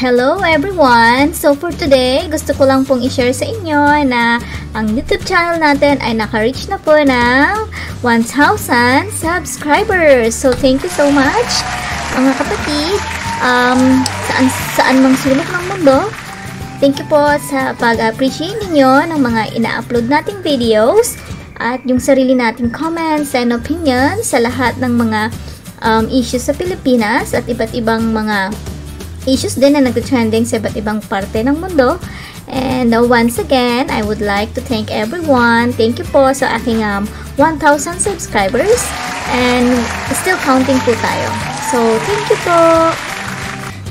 Hello everyone! So for today, gusto ko lang pong i-share sa inyo na ang YouTube channel natin ay naka-reach na po ng 1,000 subscribers. So thank you so much mga kapatid, saan mang sulok ng mundo. Thank you po sa pag-appreciate ninyo ng mga ina-upload nating videos at yung sarili nating comments and opinions sa lahat ng mga issues sa Pilipinas at iba't ibang mga issues din na nag-trending sa iba't ibang parte ng mundo. And once again, I would like to thank everyone. Thank you po sa aking 1,000 subscribers and still counting po tayo. So, thank you po!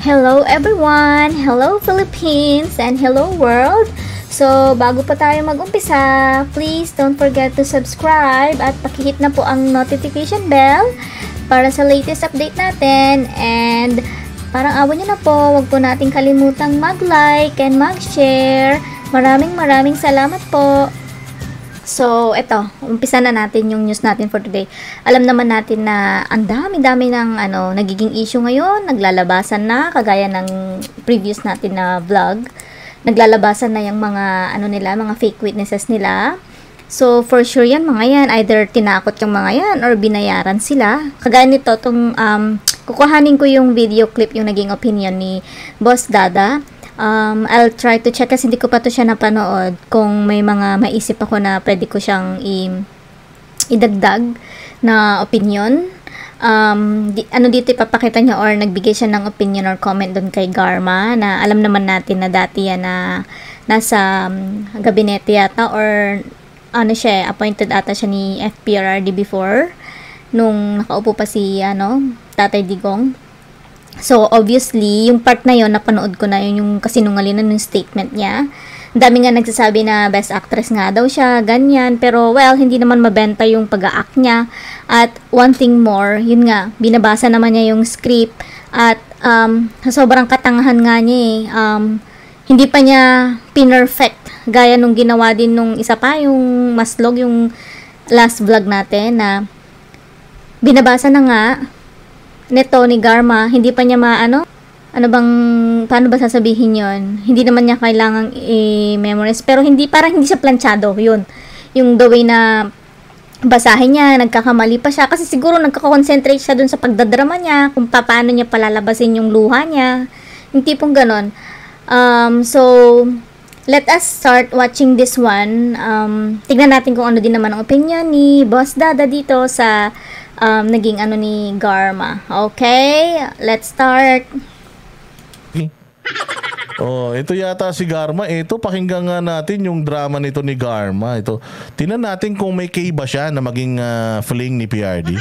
Hello everyone! Hello Philippines! And hello world! So, bago pa tayo mag-umpisa, please don't forget to subscribe at pakihit na po ang notification bell para sa latest update natin. And parang awan nyo na po, huwag po nating kalimutang mag-like and mag-share. Maraming salamat po. So, eto, umpisa na natin yung news natin for today. Alam naman natin na ang dami-dami ng nagiging issue ngayon, naglalabasan na, kagaya ng previous natin na vlog. Naglalabasan na yung mga, mga fake witnesses nila. So, for sure yan, mga yan, either tinakot yung mga yan or binayaran sila. Kagaya nito, kukuhanin ko yung video clip, yung naging opinion ni Boss Dada. I'll try to check kasi hindi ko pa to siya napanood. Kung may mga maisip ako na pwede ko siyang idagdag na opinion. Dito ipapakita niya or nagbigay siya ng opinion or comment doon kay Garma na alam naman natin na dati yan na nasa gabinete yata or appointed ata siya ni FPRRD before nung nakaupo pa si Tatay Digong. So obviously yung part na yon napanood ko na yung kasinungalingan ng statement niya. Dami nga nagsasabi na best actress nga daw siya, ganyan, pero well, hindi naman mabenta yung pag-a-act niya. At one thing more, yun nga, binabasa naman niya yung script at sobrang katangahan nga niya hindi pa niya pinerfect gaya nung ginawa din nung isa pa, yung Maslog, yung last vlog natin na binabasa na nga neto ni Garma, hindi pa niya paano ba sasabihin yon? Hindi naman niya kailangang i-memorize, pero parang hindi siya planchado, yun. Yung the way na basahin niya, nagkakamali pa siya, kasi siguro nagkakonsentrate siya dun sa pagdadrama niya, kung paano niya palalabasin yung luha niya, yung tipong ganon. So, let us start watching this one. Tignan natin kung ano din naman ang opinion ni Boss Dada dito sa naging ni Garma. Okay, let's start. Ito yata si Garma. Ito, pakinggan nga natin yung drama nito ni Garma. Ito, tingnan natin kung may kay ba siya na maging fling ni PRD.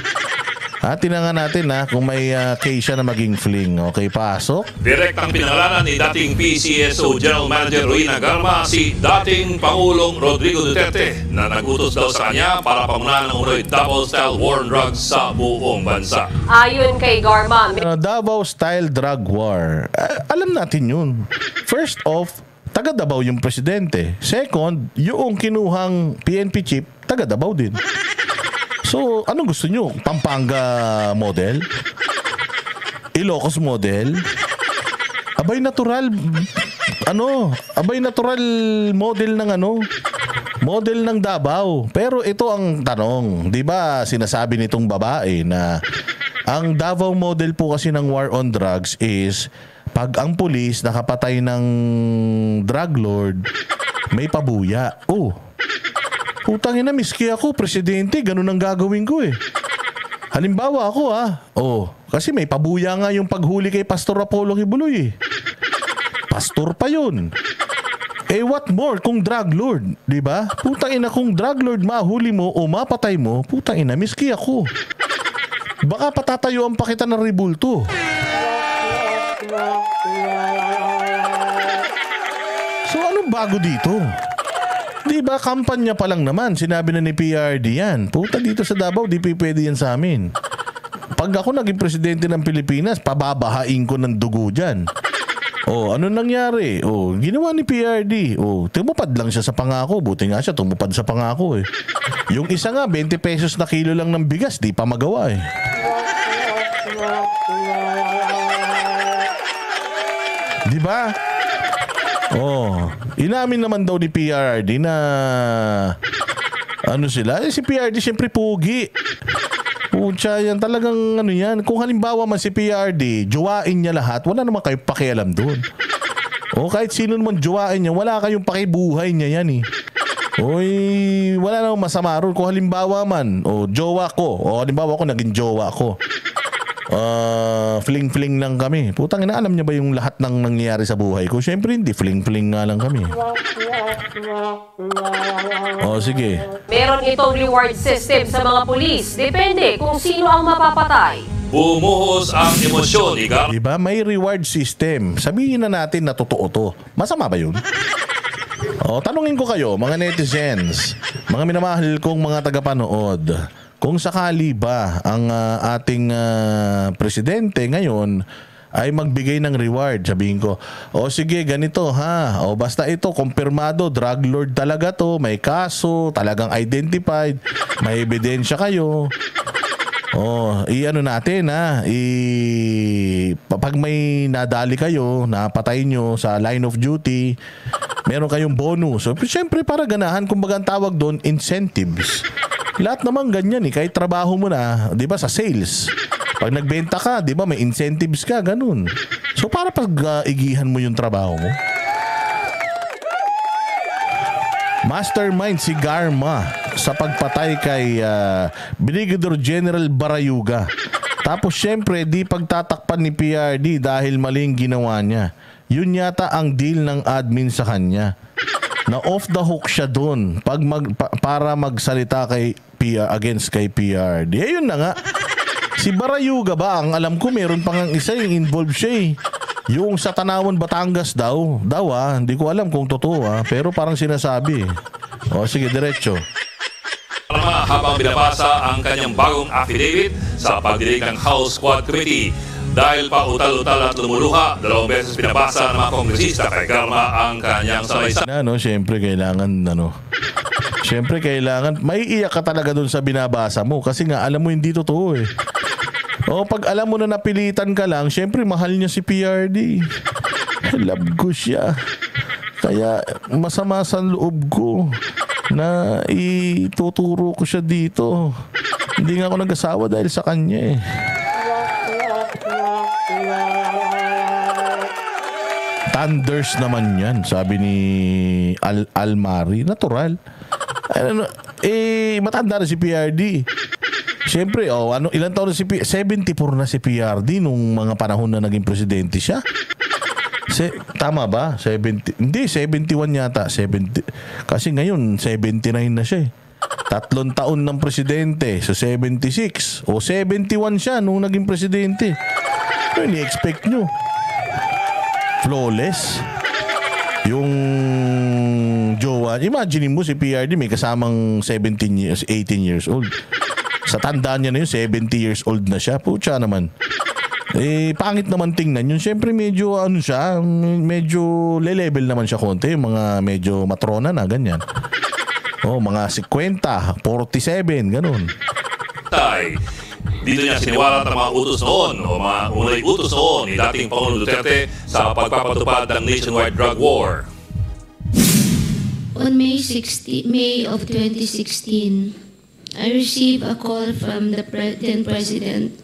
Tingnan nga natin kung may case siya na maging fling. Okay, pasok. Direktang pinangalanan ni dating PCSO General Manager Roina Garma si dating Pangulong Rodrigo Duterte na nagutos daw sa kanya para pamunahan ng unoy Davao-style war on drugs sa buong bansa. Ayon kay Garma, Davao-style drug war. Alam natin yun. First off, taga Davao yung presidente. Second, yung kinuhang PNP chief, taga Davao din. So, anong gusto nyo? Pampanga model? Ilocos model? Abay natural model ng model ng Davao. Pero ito ang tanong, 'di ba? Sinasabi nitong babae na ang Davao model po kasi ng war on drugs is pag ang pulis nakapatay ng drug lord, may pabuya. Putangin na, miski ako, presidente, ganun ang gagawin ko Halimbawa ako kasi may pabuya nga yung paghuli kay Pastor Apollo Kibuloy Pastor pa yun. What more kung drug lord, di ba? Putangin na, kung drug lord mahuli mo o mapatay mo, putangin na, miski ako. Baka patatayuan pa kita ng ribulto. So anong bago dito? Diba, kampanya pa lang naman, sinabi na ni PRD yan. Puta, dito sa Davao, di pwede yan sa amin. Pag ako naging presidente ng Pilipinas, pababahain ko ng dugo dyan. Ano nangyari? Ginawa ni PRD. Tumupad lang siya sa pangako. Buti nga siya, tumupad sa pangako Yung isa nga, 20 pesos na kilo lang ng bigas, di pa magawa Di ba? Oh, inamin naman daw ni PRRD na ano sila? Si PRRD siyempre pugi. Pucha, yan talagang ano yan. Kung halimbawa man si PRRD, jowain niya lahat, wala naman kayong pakialam doon. O kahit sino naman jowain niya, wala kayong pakibuhay niya yan eh. Oy, wala namang masama ron. Kung halimbawa man, jowa ko, halimbawa ko naging jowa ko. Fling-fling lang kami. Putang ina, alam niya ba yung lahat ng nangyayari sa buhay ko? Siyempre hindi, fling-fling nga lang kami. Sige. Meron itong reward system sa mga pulis. Depende kung sino ang mapapatay. Bumuhos ang emosyon ni Gar. Diba? May reward system. Sabihin na natin na totoo to. Masama ba yun? Tanungin ko kayo, mga netizens, mga minamahal kong mga tagapanood, kung sakali ba ang ating presidente ngayon ay magbigay ng reward, sabihin ko, sige, ganito ha, basta ito, kumpirmado, drug lord talaga to, may kaso, talagang identified, may ebidensya kayo. I-ano natin ha, pag may nadali kayo, napatay nyo sa line of duty, meron kayong bonus. So, siyempre para ganahan, kumbaga ang tawag doon, incentives. Lahat naman ganyan eh, kahit trabaho mo na, di ba, sa sales. Pag nagbenta ka, di ba, may incentives ka, ganun. So para pag igihan mo yung trabaho mo. Mastermind si Garma sa pagpatay kay Brigadier General Barayuga. Tapos syempre, di pagtatakpan ni PRD dahil maling ginawa niya. Yun yata ang deal ng admin sa kanya. Na off the hook siya doon para magsalita kay against kay PRD. Ayun na nga. Si Barayuga ba, ang alam ko meron pang isa yung involved siya eh. Yung sa Tanawan, Batangas daw. Hindi ko alam kung totoo pero parang sinasabi. Sige, diretso. Habang binabasa ang kanyang bagong affidavit sa pagdinig ng House Squad Committee. Dahil pa utal-utal at lumuluha, 2 beses binabasa ng mga kongresista kay Garma ang kanyang salaysay. Siyempre kailangan, may iyak ka talaga dun sa binabasa mo kasi nga alam mo hindi totoo eh. Pag alam mo na napilitan ka lang, siyempre mahal niya si PRD. Love ko siya. Kaya masama sa loob ko na ituturo ko siya dito. Hindi nga ako nag-asawa dahil sa kanya eh. Thunders naman yan, sabi ni Almari. Natural. Matanda na si PRD. Siyempre, ilan taon na si PRD? 74 na si PRD nung mga panahon na naging presidente siya. Tama ba? 70, hindi, 71 yata. 70, kasi ngayon, 79 na siya eh. 3 taon ng presidente. So, 76. 71 siya nung naging presidente. Ano ni-expect nyo? Flawless. Yung jowa. Imagine mo si PRD may kasamang 17 years, 18 years old. Sa tandaan niya na yun, 70 years old na siya. Pucha naman. Pangit naman tingnan yun. Siyempre medyo siya, medyo le-level naman siya konti. Mga medyo matrona na, ganyan. Mga 50, 47, ganun. Dito niya siniwalat ang mga utos noon o mga unay utos noon ni dating Pangulong Duterte sa pagpapatupad ng nationwide drug war. On May of 2016, I received a call from the then President.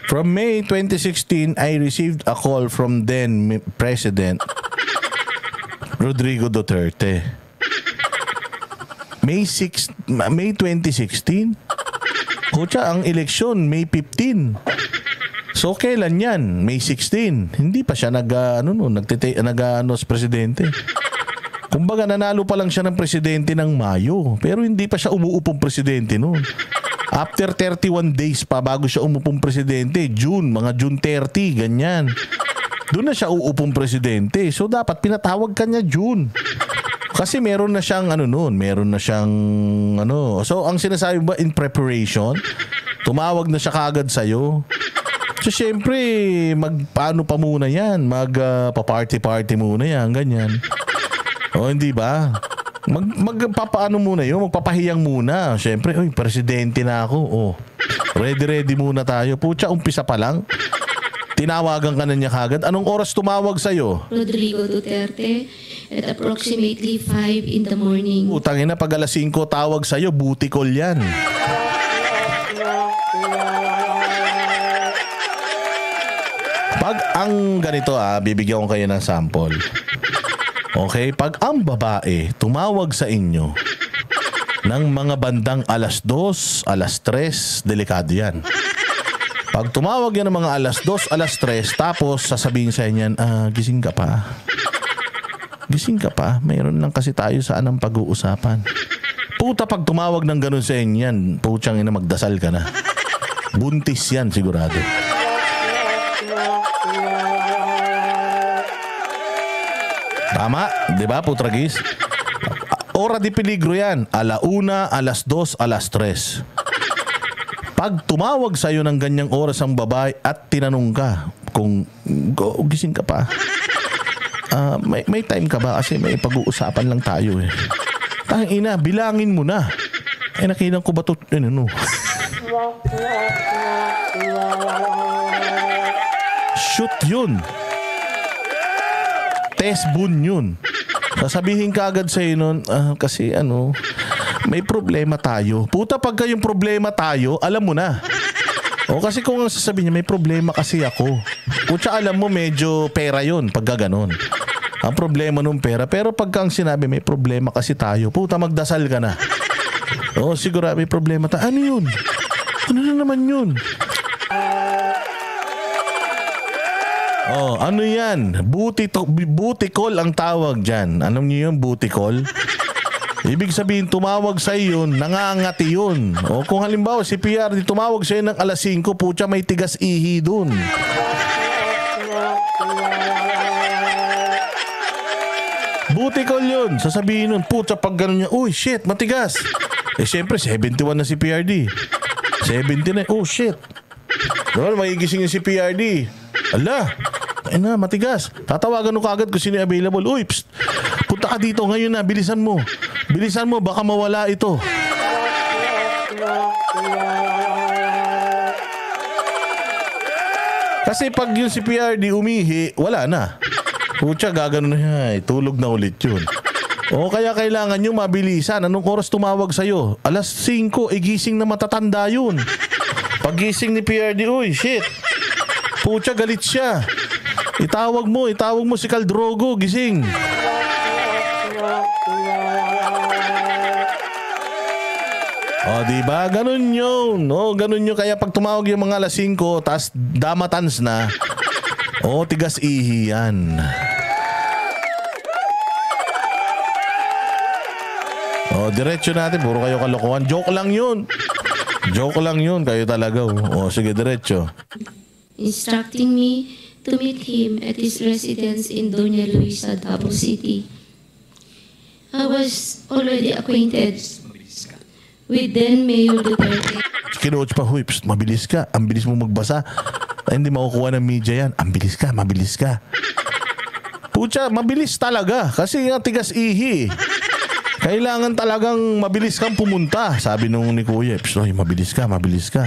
From May 2016, I received a call from then President Rodrigo Duterte. May 2016? Kutsa, ang eleksyon, May 15. So, kailan yan? May 16. Hindi pa siya sa presidente. Kumbaga, nanalo pa lang siya ng presidente ng Mayo. Pero hindi pa siya umuupong presidente noon. After 31 days pa bago siya umupong presidente, mga June 30, ganyan. Doon na siya uupong presidente. So, dapat pinatawag ka niya June. Kasi meron na siyang So, ang sinasabi ba in preparation, tumawag na siya kagad sa'yo. So, syempre, paano pa muna yan? Pa-party-party muna yan, ganyan. Hindi ba? Magpapaano muna yun? Magpapahiyang muna. Syempre, presidente na ako. Ready muna tayo. Pucha, umpisa pa lang. Tinawagan ka na niya kagad. Anong oras tumawag sa'yo? Rodrigo Duterte at approximately 5 in the morning. Utangin na, pag alas 5 tawag sa'yo, butikol yan. Pag ang ganito bibigyan ko kayo ng sample. Okay? Pag ang babae tumawag sa inyo ng mga bandang alas 2, alas 3, delikado yan. Pag tumawag yan ng mga alas 2, alas 3, tapos sasabihin sa inyo, gising ka pa. Gising ka pa. Mayroon lang kasi tayo saan ang pag-uusapan. Puta, pag tumawag ng ganun sa inyo yan, putsang ina, magdasal ka na. Buntis yan sigurado. Tama, di ba, putragis? Ora di peligro yan. Alauna, alas 2, alas 3. Pag tumawag sa'yo ng ganyang oras ang babae at tinanong ka kung gising ka pa, may time ka ba? Kasi may pag-uusapan lang tayo eh. Tangina, bilangin mo na. Nakilang ko ba ito? Shoot yun. Testbun yun. Sasabihin ka agad sa'yo nun, kasi may problema tayo. Puta, pagka yung problema tayo, alam mo na. O kasi kung sasabihin niya, may problema kasi ako. Puta, alam mo, medyo pera yun pagka ganon. Ang problema nung pera. Pero pagka ang sinabi, may problema kasi tayo, puta, magdasal ka na. O, siguro may problema tayo. Ano yun? Ano na naman yun? Oh, ano yan? Butikol ang tawag dyan. Alam niyo yung butikol? Ibig sabihin, tumawag sa iyo, nangangati yun. O kung halimbawa, si PRD tumawag sa iyo ng alas 5, putya, may tigas ihi dun. Butikol yun. Sasabihin nun, putya, pag gano'n niya, uy, shit, matigas. Siyempre, 71 na si PRD. 70 na, oh, shit. Doon, magigising yung si PRD. Ala, matigas. Tatawagan mo kagad kung sino available. Uy, psst, punta ka dito ngayon na. Bilisan mo. Bilisan mo, baka mawala ito. Kasi pag yung si PRD umihi, wala na. Pucha, gagano na. Tulog na ulit yun. O kaya kailangan nyo mabilisan. Anong oras tumawag sa'yo? Alas 5, gising na matatanda yun. Pag gising ni PRD, uy, shit. Pucha, galit siya. Itawag mo si Caldrogo, gising. O, diba? Ganun yun. O, ganun yun. Kaya pag tumawag yung mga alas 5, tas damatans na, tigas ihi yan. O, diretso natin. Puro kayo kalokohan. Joke lang yun. Joke lang yun. Kayo talaga. O, sige, diretso. Instructing me to meet him at his residence in Doña Luisa, Davao City. I was already acquainted with then Mayor Duterte. Kinuot pa, huy, psst, mabilis ka. Ang bilis mo magbasa. Ay, hindi makukuha ng media yan. Ang bilis ka, mabilis ka. Pucha, mabilis talaga. Kasi nga tigas ihi. Kailangan talagang mabilis kang pumunta. Sabi nung ni Kuya, psst, mabilis ka, mabilis ka.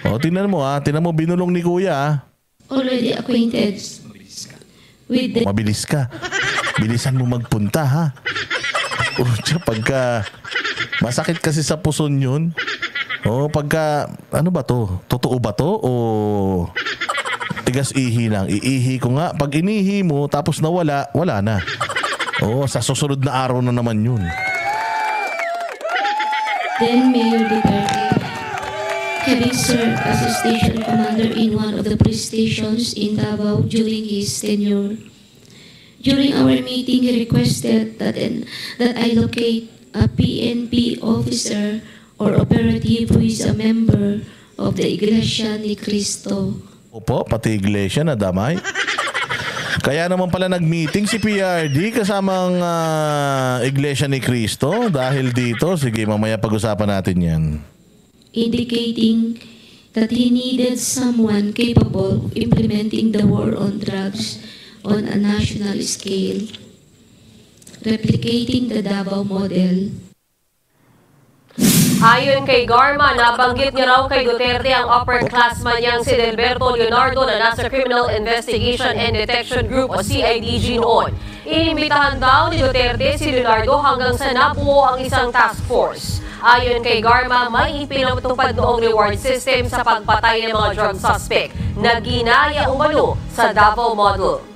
O, tingnan mo tingnan mo, binulong ni Kuya Already acquainted with the... Mabilis ka. Bilisan mo magpunta, ha? Pucha, pagka masakit kasi sa puson yun. O, pagka, ano ba to? Totoo ba to? O tigas ihi lang? Iihi ko nga. Pag inihi mo, tapos nawala, wala na. O, sa susunod na araw na naman yun. Then Mayor Duterte, having served as a station commander in one of the police stations in Davao during his tenure. During our meeting, he requested that I locate a PNP officer or operative who is a member of the Iglesia ni Cristo. Opo, pati iglesia na damay. Kaya naman pala nag-meeting si PRD kasamang Iglesia ni Cristo dahil dito. Sige, mamaya pag-usapan natin yan. Indicating that he needed someone capable of implementing the war on drugs on a national scale, replicating the Davao model. Ayon kay Garma, nabanggit niya raw kay Duterte ang upperclassman niyang si Delberto Leonardo na nasa Criminal Investigation and Detection Group o CIDG noon. Inimbitahan daw ni Duterte si Leonardo hanggang sa nabuo ang isang task force. Ayon kay Garma, may ipinatupad noong reward system sa pagpatay ng mga drug suspect na ginaya umano sa Davao Model.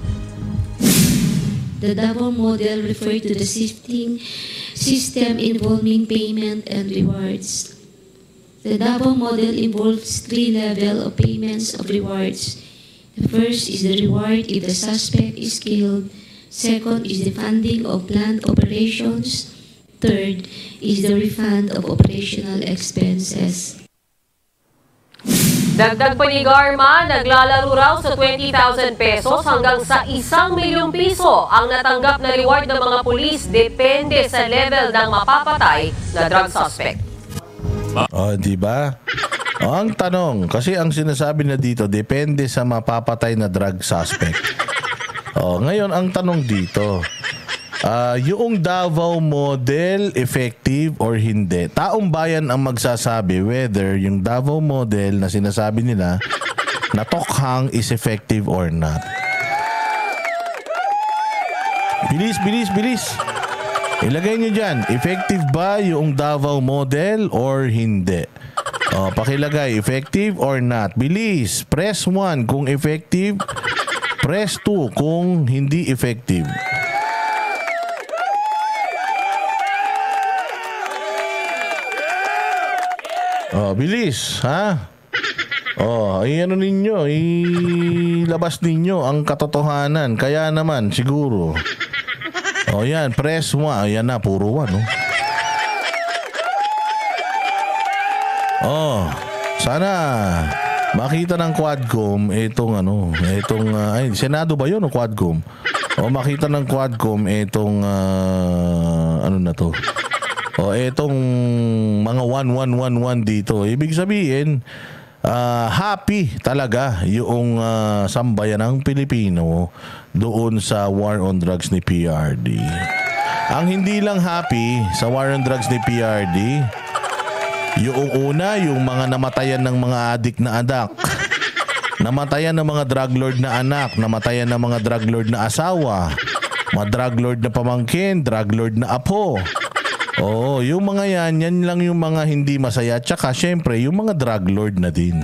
The Davao model referred to the shifting system involving payment and rewards. The Davao model involves 3 levels of payments of rewards. The first is the reward if the suspect is killed. Second is the funding of planned operations. Third is the refund of operational expenses. Dagdag pa ni Garma, naglalaro raw sa 20,000 pesos hanggang sa 1 milyong piso ang natanggap na reward ng mga pulis depende sa level ng mapapatay na drug suspect. Di ba? Ang tanong, kasi ang sinasabi na dito, depende sa mapapatay na drug suspect. Ngayon, ang tanong dito, yung Davao model, effective or hindi? Taong bayan ang magsasabi whether yung Davao model na sinasabi nila na tokhang is effective or not. Bilis, bilis, bilis. Ilagay nyo dyan, effective ba yung Davao model or hindi? Pakilagay, effective or not. Bilis, press 1 kung effective, press 2 kung hindi effective. Bilis, ha? Ano ninyo, ilabas ninyo ang katotohanan. Kaya naman, siguro. Yan, press 1. Yan na, puro 1, no? Sana makita ng Quadcom itong Senado ba yun o Quadcom? Makita ng Quadcom itong ano na to? Itong mga 1111 dito. Ibig sabihin, happy talaga yung sambayanang Pilipino doon sa war on drugs ni PRD. Ang hindi lang happy sa war on drugs ni PRD, yung una, yung mga namatayan ng mga adik na anak, namatayan ng mga drug lord na anak, namatayan ng mga drug lord na asawa, mga drug lord na pamangkin, drug lord na apo. Yung mga yan lang yung mga hindi masaya. Tsaka syempre, yung mga drug lord na din.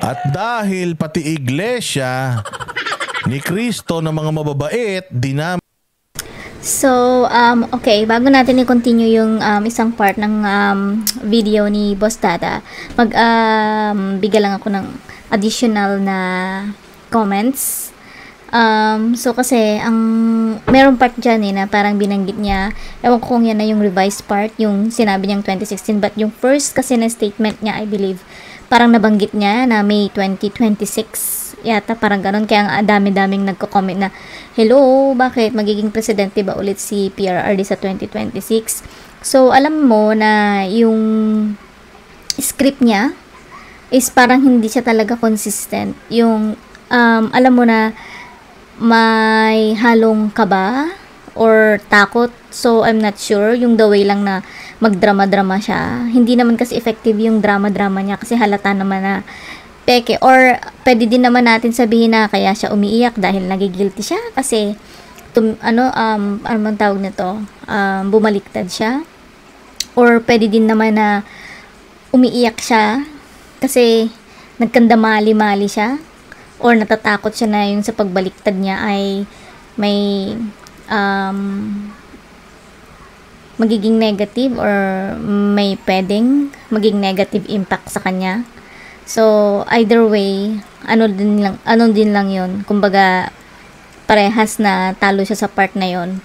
At dahil pati iglesia ni Kristo na mga mababait, So, okay, bago natin i-continue yung isang part ng video ni Boss Dada, bigyan lang ako ng additional na comments. So kasi merong part dyan na parang binanggit niya, ewan ko kung yan na yung revised part, yung sinabi niyang 2016, but yung first kasi na statement niya, I believe, parang nabanggit niya na May 2026 yata, parang ganun. Kaya ang dami-daming nagko-comment na, hello, bakit magiging presidente ba ulit si PRRD sa 2026? So alam mo na yung script niya is parang hindi siya talaga consistent. Yung alam mo na may halong kaba or takot. So, I'm not sure. Yung the way lang na magdrama-drama siya. Hindi naman kasi effective yung drama-drama niya kasi halata naman na peke. Or, pwede din naman natin sabihin na kaya siya umiiyak dahil nagigilty siya kasi ano man tawag nito? Bumaliktad siya. Or, pwede din naman na umiiyak siya kasi nagkandamali-mali siya. Or natatakot siya na yung sa pagbaliktad niya ay may magiging negative or may pwedeng maging negative impact sa kanya. So, either way, ano din lang yun. Kumbaga, parehas na talo siya sa part na yun.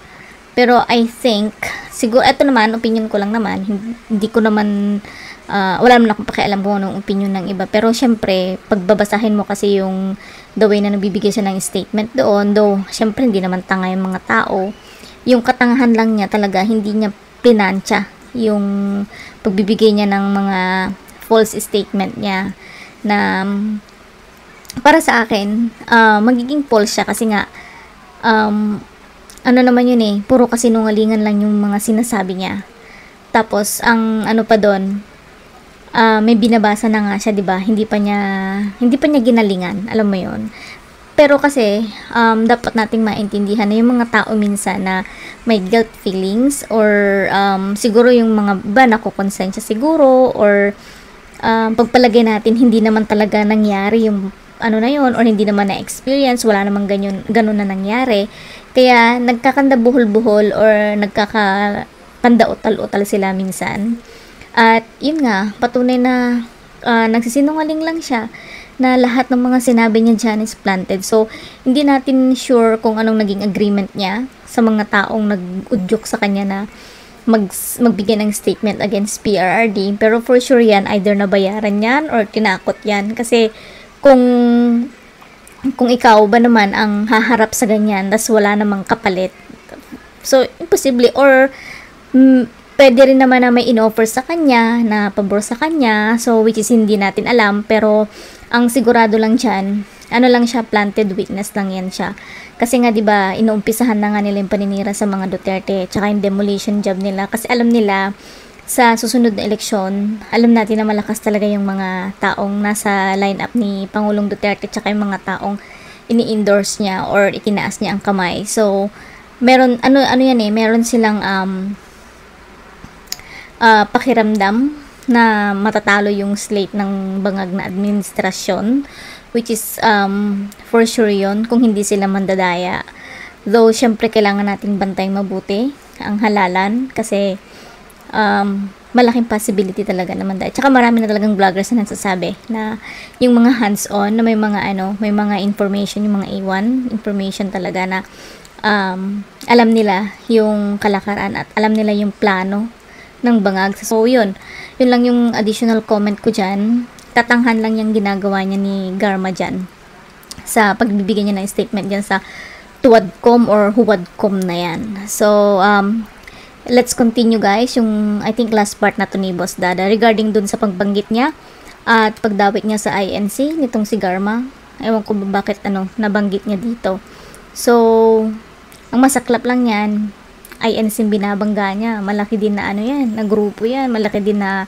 Pero I think, siguro, eto naman, opinion ko lang naman, hindi ko naman wala naman akong pakialam kung anong opinion ng iba. Pero syempre, pagbabasahin mo kasi yung the way na nabibigay siya ng statement doon, though syempre hindi naman tanga yung mga tao. Yung katangahan lang niya talaga, hindi niya plinansya yung pagbibigay niya ng mga false statement niya na para sa akin, magiging false siya kasi nga ano naman yun puro kasinungalingan lang yung mga sinasabi niya. Tapos, ang ano pa doon, may binabasa na nga siya, 'di ba? Hindi pa niya ginalingan, alam mo 'yon. Pero kasi dapat nating maintindihan na yung mga tao minsan na may guilt feelings or siguro yung mga ba nakokonsensya siguro or pagpalagay natin hindi naman talaga nangyari yung ano na 'yon or hindi naman na-experience, wala namang ganun na nangyari. Kaya nagkakanda buhol-buhol or nagkakakanda utal-utal sila minsan. At yun nga, patunay na nagsisinungaling lang siya na lahat ng mga sinabi niya dyan is planted. So, hindi natin sure kung anong naging agreement niya sa mga taong nag-udyok sa kanya na magbigay ng statement against PRRD. Pero for sure yan, either nabayaran yan or tinakot yan. Kasi kung ikaw ba naman ang haharap sa ganyan, tas wala namang kapalit. So, imposible. Or, pwede rin naman na may in-offer sa kanya, na pabor sa kanya, so which is hindi natin alam, pero ang sigurado lang dyan, ano lang siya, planted witness lang yan siya. Kasi nga 'di ba, inuumpisahan na nga nila yung paninira sa mga Duterte, tsaka yung demolition job nila, kasi alam nila, sa susunod na eleksyon, alam natin na malakas talaga yung mga taong nasa lineup ni Pangulong Duterte, tsaka yung mga taong ini-endorse niya or itinaas niya ang kamay. So, meron, meron silang, pakiramdam na matatalo yung slate ng bangag na administrasyon, which is for sure yun kung hindi sila mandadaya. Though syempre kailangan nating bantayang mabuti ang halalan kasi malaking possibility talaga na mandaya. Tsaka marami na talagang vloggers na nagsasabi na yung mga hands-on na may mga information, yung mga A1 information talaga na alam nila yung kalakaran at alam nila yung plano ng bangag. So, yun lang yung additional comment ko dyan. Tatanghan lang yung ginagawa niya ni Garma dyan sa pagbibigay niya ng statement dyan sa Tuwadcom or Huwadcom na yan. So, let's continue guys, yung I think last part na to ni Boss Dada regarding dun sa pagbanggit niya at pagdawit niya sa INC nitong si Garma. Ewan ko bakit nabanggit niya dito. So, ang masaklap lang yan, INC binabangga niya, malaki din na yan, na grupo yan, malaki din na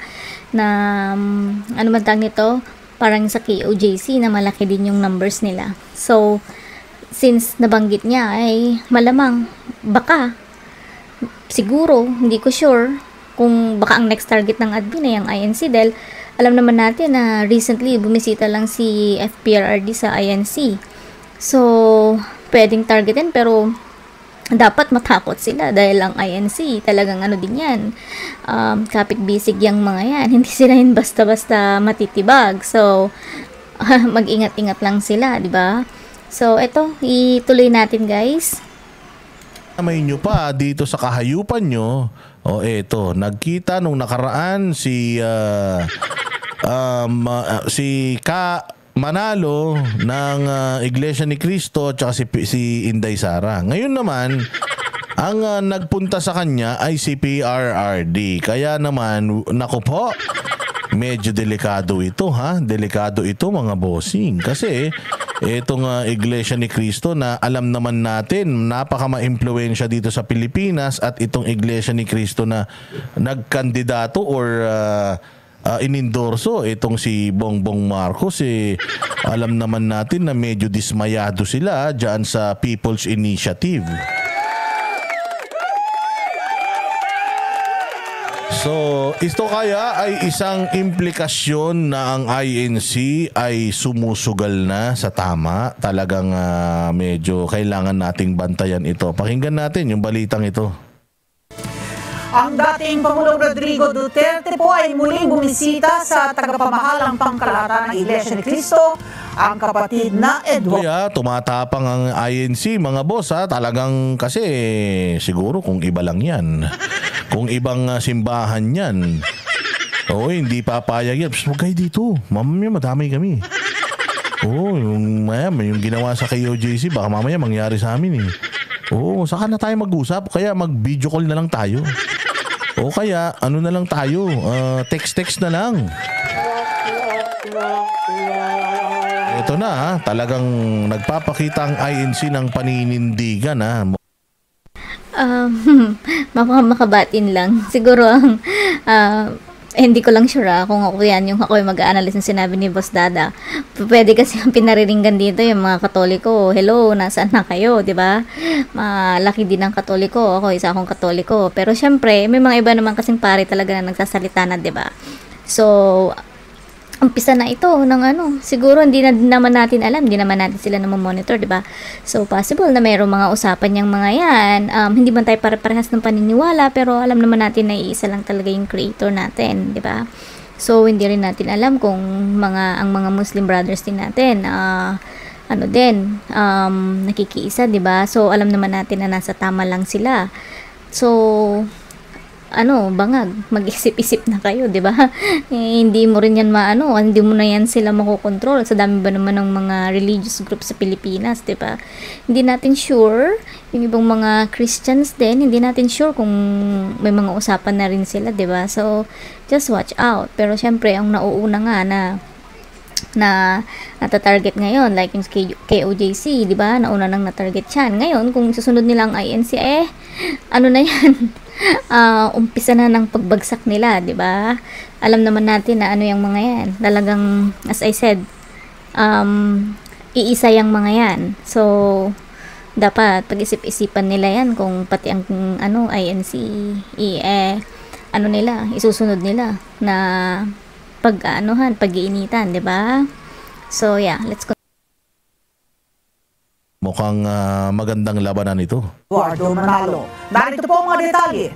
ano man tawag nito, parang sa KOJC na malaki din yung numbers nila. So, since nabanggit niya ay malamang, baka, siguro, hindi ko sure, kung baka ang next target ng admin ay ang INC dahil alam naman natin na recently bumisita lang si FPRRD sa INC. So, pwedeng targetin pero dapat matakot sila dahil ang INC talagang din yan, kapit-bisig yung mga yan, hindi sila yun basta-basta matitibag. So mag-ingat-ingat lang sila, di ba? So eto, ituloy natin guys. May nyo pa dito sa kahayupan nyo, eto, nagkita nung nakaraan si Manalo ng Iglesia ni Cristo at si Inday Sara. Ngayon naman, ang nagpunta sa kanya ay si PRRD. Kaya naman, naku po, medyo delikado ito ha. Delikado ito mga bossing. Kasi itong Iglesia ni Cristo na alam naman natin, napaka-ma-impluwensya dito sa Pilipinas at itong Iglesia ni Cristo na nagkandidato or inendorso itong si Bongbong Marcos, alam naman natin na medyo dismayado sila dyan sa People's Initiative. So, ito kaya ay isang implikasyon na ang INC ay sumusugal na sa tama. Talagang medyo kailangan nating bantayan ito. Pakinggan natin yung balitang ito. Ang dating Pangulong Rodrigo Duterte po ay muling bumisita sa tagapamahalang pangkalahatan ng Iglesia ni Cristo, ang kapatid na Edward. Kaya tumatapang ang INC mga boss talagang kasi siguro kung iba lang yan. Kung ibang simbahan yan. Hindi papayag yan. Huwag kayo dito. Mamaya madamay kami. Yung ginawa sa KOJC baka mamaya mangyari sa amin saka na tayo mag-usap. Kaya mag-video call na lang tayo. O kaya, na lang tayo, text-text na lang. Ito na talagang nagpapakita ang INC ng paninindigan Makabatin lang. Siguro ang hindi ko lang sure kung ako yan, yung ako yung mag-a-analyze ng sinabi ni Boss Dada. Pwede kasi ang pinariringgan dito yung mga Katoliko. Hello, nasaan na kayo, di ba? Malaki din ang Katoliko. Ako, isa akong Katoliko. Pero syempre, may mga iba naman kasing pare talaga na nagsasalita na, di ba? So, umpisa na ito ng siguro hindi na naman natin alam, hindi naman natin sila monitor, di ba? So possible na mayroong mga usapan yung mga yan, hindi man tayo pare-parehas ng paniniwala, pero alam naman natin na iisa lang talaga yung creator natin, di ba? So hindi rin natin alam kung ang mga Muslim brothers din natin nakikiisa, di ba? So alam naman natin na nasa tama lang sila. So bangag, mag-isip-isip na kayo, di ba? Hindi mo rin yan hindi mo na yan sila makokontrol. Sa dami ba naman ng mga religious group sa Pilipinas, di ba? Hindi natin sure, yung ibang mga Christians din, hindi natin sure kung may mga usapan na rin sila, di ba? So, just watch out. Pero syempre, ang nauuna nga na nata-target ngayon, like yung KOJC, di ba? Nauna nang na-target yan. Ngayon, kung susunod nilang INC, na yan? Umpisa na ng pagbagsak nila, di ba? Alam naman natin na yung mga yan. Talagang, as I said, iisa yung mga yan. So, dapat pag-isip-isipan nila yan kung pati ang INC isusunod nila na pag-iinitan, di ba? So, yeah, let's go. Mukhang magandang labanan ito. Eduardo Manalo. Narito po ang mga detalye.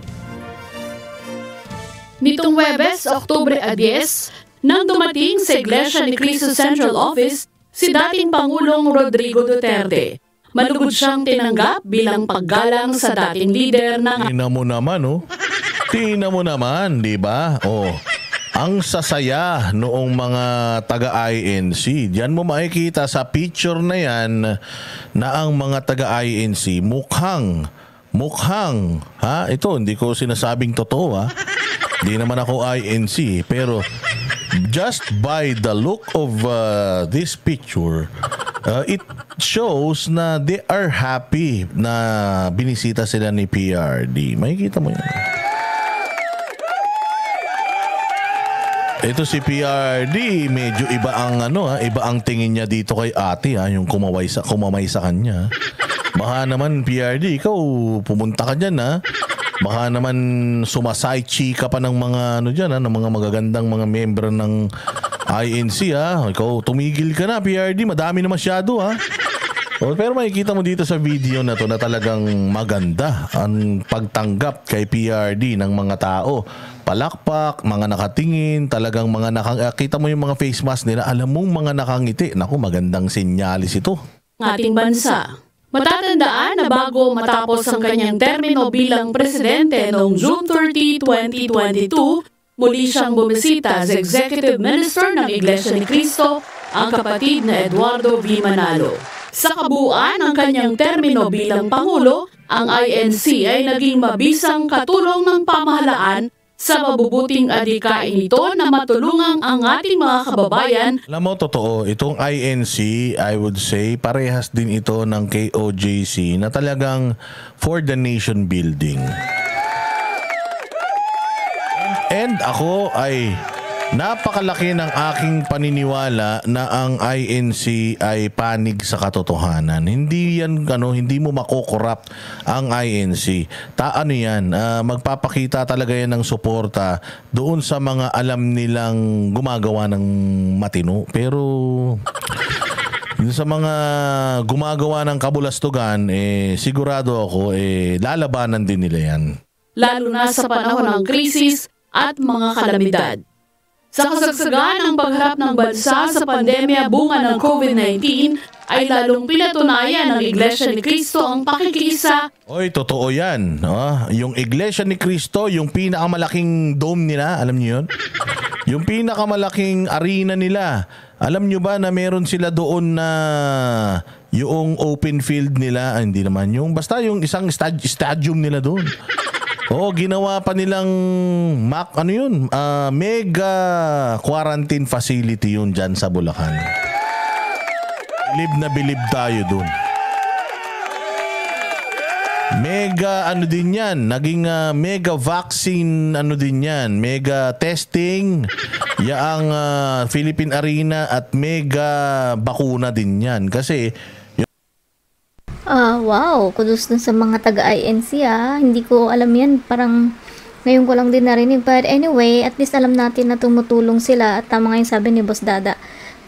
Nitong Huwebes, Oktubre 10, nang dumating sa Iglesia ni Cristo Central Office si dating Pangulong Rodrigo Duterte. Malugod siyang tinanggap bilang paggalang sa dating leader ng... Tingnan mo naman, Tingnan mo naman, di ba? Ang sasaya noong mga taga-INC. Diyan mo makikita sa picture na yan na ang mga taga-INC mukhang, ito, hindi ko sinasabing totoo, Hindi naman ako INC, pero just by the look of this picture, it shows na they are happy na binisita sila ni PRD. Makikita mo yan. Ito si PRD, medyo iba ang iba ang tingin niya dito kay ate, yung kumamay sa kanya. Baka naman PRD, ikaw pumunta ka diyan, Baka naman sumasay chika pa ng mga diyan, ng mga magagandang mga member ng INC, Ikaw tumigil ka na PRD, madami na masyado, Pero makikita mo dito sa video na to na talagang maganda ang pagtanggap kay PRD ng mga tao. Palakpak, mga nakatingin, talagang mga kita mo yung mga face mask nila, alam mong mga nakangiti. Naku, magandang senyalis ito. Ating bansa. Matatandaan na bago matapos ang kanyang termino bilang presidente noong June 30, 2022, muli siyang bumisita sa Executive Minister ng Iglesia ni Cristo, ang kapatid na Eduardo V. Manalo. Sa kabuuan ng kanyang termino bilang Pangulo, ang INC ay naging mabisang katulong ng pamahalaan sa mabubuting adhikain ito na matulungang ang ating mga kababayan. Alam mo, totoo, itong INC, I would say, parehas din ito ng KOJC na talagang for the nation building. And ako ay napakalaki ng aking paniniwala na ang INC ay panig sa katotohanan. Hindi yan hindi mo makokorrupt ang INC. Yan, magpapakita talaga yan ng suporta doon sa mga alam nilang gumagawa ng matino. Pero sa mga gumagawa ng kabulastugan, sigurado ako lalabanan din nila yan. Lalo na sa panahon ng krisis at mga kalamidad. Sa kasagsagan ng pagharap ng bansa sa pandemya bunga ng COVID-19 ay lalong pinatunayan ng Iglesia ni Cristo ang pakikiisa. Oy, totoo yan. Yung Iglesia ni Cristo, yung pinakamalaking dome nila, alam niyo yun? Yung pinakamalaking arena nila. Alam niyo ba na meron sila doon na yung open field nila, hindi naman yung, basta yung isang stadium nila doon. Ginawa pa nilang mega quarantine facility yun dyan sa Bulacan. Bilib na bilib tayo dun. Mega ano din yan, naging mega vaccine ano din yan, mega testing, yaang Philippine Arena at mega bakuna din yan. Kasi wow, kudos dun sa mga taga-INC Hindi ko alam yan, parang ngayon ko lang din narinig. But anyway, at least alam natin na tumutulong sila at tama nga yung sabi ni Boss Dada.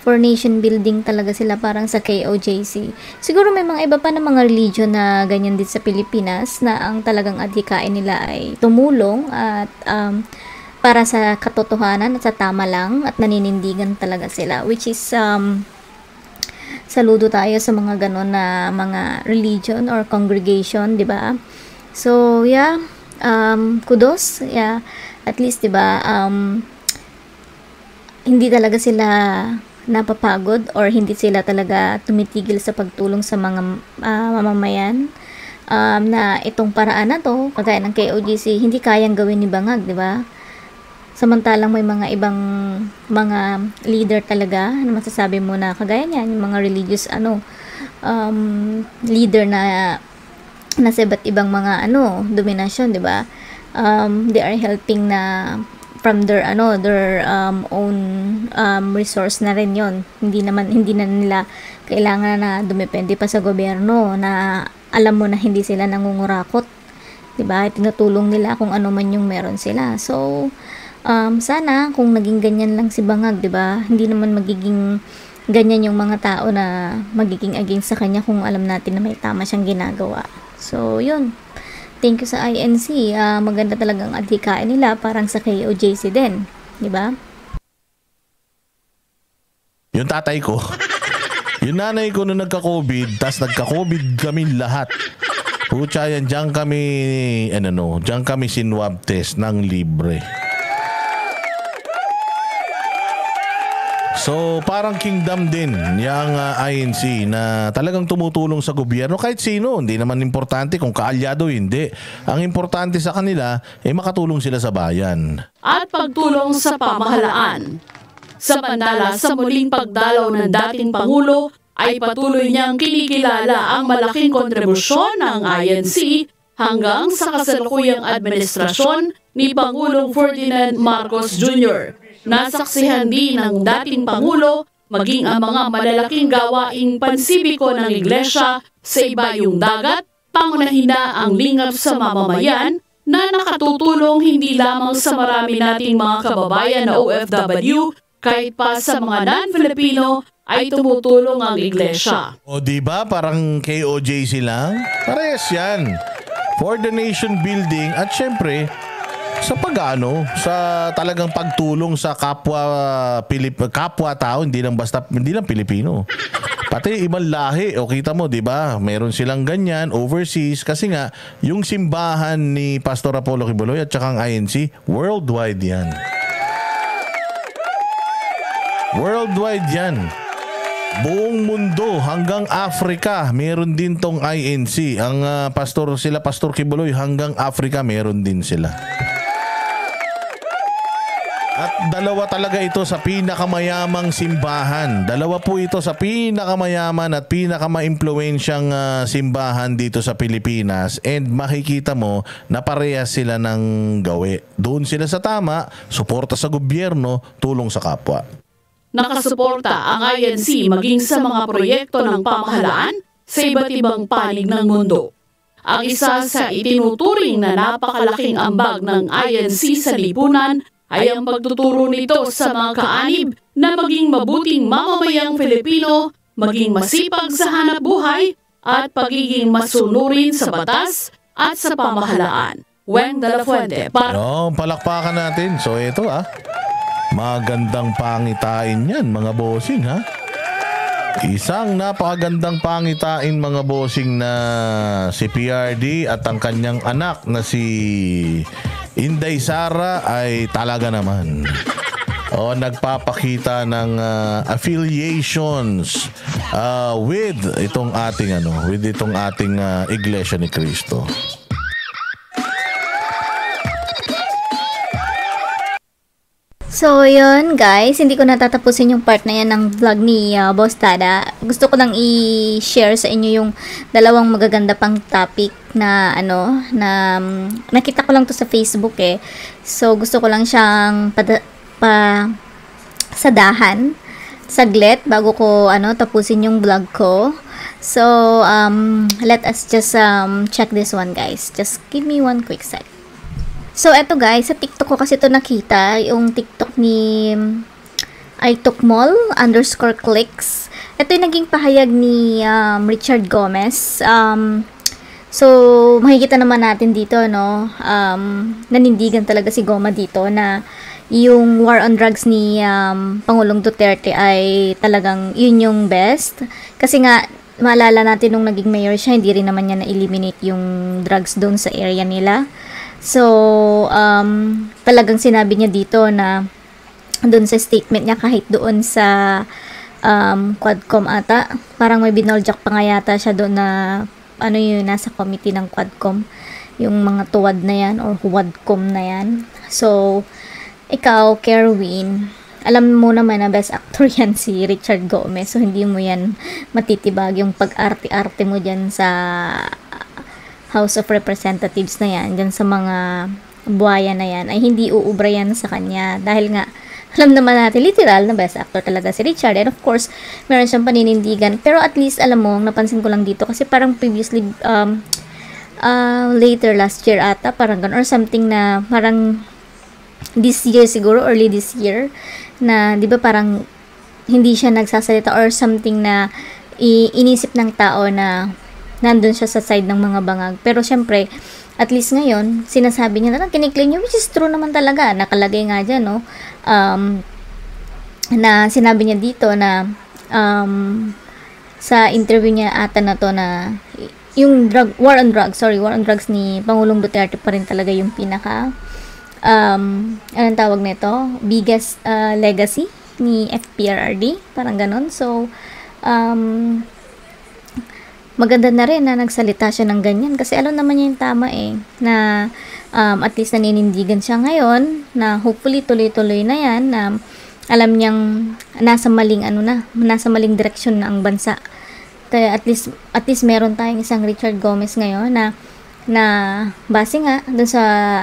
For nation building talaga sila, parang sa KOJC. Siguro may mga iba pa na mga religion na ganyan din sa Pilipinas na ang talagang adhikain nila ay tumulong at para sa katotohanan at sa tama lang at naninindigan talaga sila, which is saludo tayo sa mga ganon na mga religion or congregation, di ba? So yeah, kudos, yeah, at least, di ba, hindi talaga sila napapagod or hindi sila talaga tumitigil sa pagtulong sa mga mamamayan, na itong paraan na to, kagaya ng KOJC, hindi kayang gawin ni Bangag, di ba? Samantalang may mga ibang mga leader talaga na masasabi mo na kagaya niyan, yung mga religious leader na nasa iba't ibang mga dominasyon, di ba? They are helping na from their own resource na rin yon. Hindi na nila kailangan na dumepende pa sa gobyerno, na alam mo na hindi sila nangungurakot, 'di ba? Tinutulong nila kung ano man yung meron sila. So sana kung naging ganyan lang si Bangag, 'di ba? Hindi naman magiging ganyan yung mga tao na magiging against sa kanya kung alam natin na may tama siyang ginagawa. So yun. Thank you sa INC. Maganda talagang adhikain nila, parang sa KOJC din, di ba? Yung tatay ko, yung nanay ko nung nagka-COVID, tas nagka-COVID kami lahat. Pucha yan, diyan kami sinwab test ng libre. So, parang kingdom din yung INC na talagang tumutulong sa gobyerno kahit sino. Hindi naman importante kung kaalyado, hindi. Ang importante sa kanila ay makatulong sila sa bayan. At pagtulong sa pamahalaan. Samantala, sa muling pagdalaw ng dating Pangulo, ay patuloy niyang kinikilala ang malaking kontribusyon ng INC hanggang sa kasalukuyang administrasyon ni Pangulong Ferdinand Marcos Jr. Nasaksihan din ng dating Pangulo maging ang mga malalaking gawaing pansibiko ng iglesia sa ibayong dagat, pangunahin na ang lingap sa mamamayan na nakatutulong hindi lamang sa marami nating mga kababayan na OFW, kahit pa sa mga non-Filipino ay tumutulong ang iglesia. O diba parang KOJC lang? Parehas yan. For the nation building at syempre sa sa talagang pagtulong sa kapwa tao, hindi lang Pilipino. Pati ibang lahi, o kita mo, 'di ba? Meron silang ganyan overseas kasi nga yung simbahan ni Pastor Apollo Kibuloy at saka ang INC, worldwide 'yan. Worldwide 'yan. Buong mundo hanggang Africa, meron din tong INC. Ang Pastor Kibuloy hanggang Africa meron din sila. At dalawa talaga ito sa pinakamayamang simbahan. Dalawa po ito sa pinakamayaman at pinakamaimpluwensyang simbahan dito sa Pilipinas. And makikita mo na parehas sila ng gawi. Doon sila sa tama, suporta sa gobyerno, tulong sa kapwa. Nakasuporta ang INC maging sa mga proyekto ng pamahalaan sa iba't ibang panig ng mundo. Ang isa sa itinuturing na napakalaking ambag ng INC sa lipunan ay ang pagtuturo nito sa mga kaanib na maging mabuting mamamayang Filipino, maging masipag sa hanap buhay at pagiging masunurin sa batas at sa pamahalaan. Weng de la Fuente. Palakpakan natin. So ito magandang pangitain yan mga bossing Isang napakagandang pangitain mga bossing na si PRD at ang kanyang anak na si Inday Sara ay talaga naman nagpapakita ng affiliations with itong ating Iglesia ni Cristo. So, yun guys, hindi ko natatapusin yung part na yan ng vlog ni Boss Tada. Gusto ko lang i-share sa inyo yung dalawang magaganda pang topic na nakita ko lang to sa Facebook eh. So, gusto ko lang siyang sadahan saglit bago ko tapusin yung vlog ko. So, let us just check this one guys. Just give me one quick sec. So, eto guys, sa TikTok ko kasi ito nakita, yung TikTok ni @mall_clicks. Ito yung naging pahayag ni Richard Gomez. So, makikita naman natin dito, no, nanindigan talaga si Goma dito na yung war on drugs ni Pangulong Duterte ay talagang yun yung best. Kasi nga, maalala natin nung naging mayor siya, hindi rin naman niya na-eliminate yung drugs doon sa area nila. So, talagang sinabi niya dito na doon sa statement niya, kahit doon sa Quadcom ata, parang may binoljak pa nga yata siya doon na nasa committee ng Quadcom, yung mga tuwad na yan or Huwadcom na yan. So, ikaw, Kerwin, alam mo naman na best actor yan si Richard Gomez, so hindi mo yan matitibag yung pag-arte-arte mo dyan sa House of Representatives na yan, dyan sa mga buhaya na yan, ay hindi uubra yan sa kanya. Dahil nga, alam naman natin, literal na best actor talaga si Richard. And of course, meron siyang paninindigan. Pero at least, alam mo, napansin ko lang dito, kasi parang previously, later last year ata, parang ganun, or something na, parang this year siguro, early this year, na, di ba parang, hindi siya nagsasalita or something na, inisip ng tao na, nandun siya sa side ng mga bangag. Pero syempre, at least ngayon, sinasabi niya na kiniklaim niya, which is true naman talaga. Nakalagay nga dyan, no? Na sinabi niya dito na sa interview niya ata na to na yung war on drugs ni Pangulong Duterte pa rin talaga yung pinaka anong tawag nito? Biggest legacy ni FPRRD. Parang ganon. So, maganda na rin na nagsalita siya ng ganyan kasi alam naman niya yung tama eh na at least naninindigan siya ngayon na hopefully tuloy-tuloy na yan na alam niyang nasa maling direksyon na ang bansa. Kaya at least meron tayong isang Richard Gomez ngayon na base nga dun sa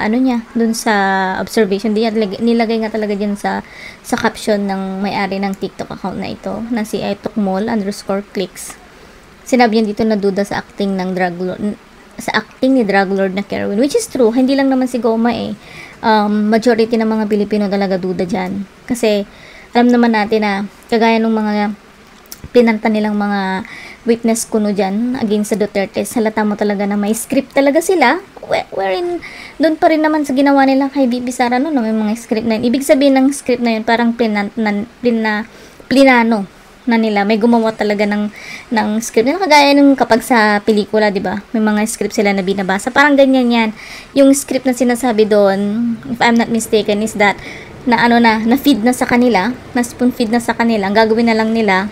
dun sa observation diyan, nilagay nga talaga diyan sa caption ng may-ari ng TikTok account na ito na si @mall_clicks. Sinabi niya dito na duda sa acting ni drug lord na Kerwin, which is true. Hindi lang naman si Goma eh. Majority ng mga Pilipino talaga duda dyan. Kasi alam naman natin na kagaya ng mga pinanta nilang mga witness kuno dyan against sa Duterte, halata mo talaga na may script talaga sila, wherein doon pa rin naman sa ginawa nila kay Bibi Sara no, may mga script na yun. Ibig sabihin ng script na yun parang plinano na nila, may gumawa talaga ng script nila, kagaya nung kapag sa pelikula, di ba, may mga script sila na binabasa, parang ganyan yan. Yung script na sinasabi doon, if I'm not mistaken, is that na feed na sa kanila, na spoon feed na sa kanila, ang gagawin na lang nila,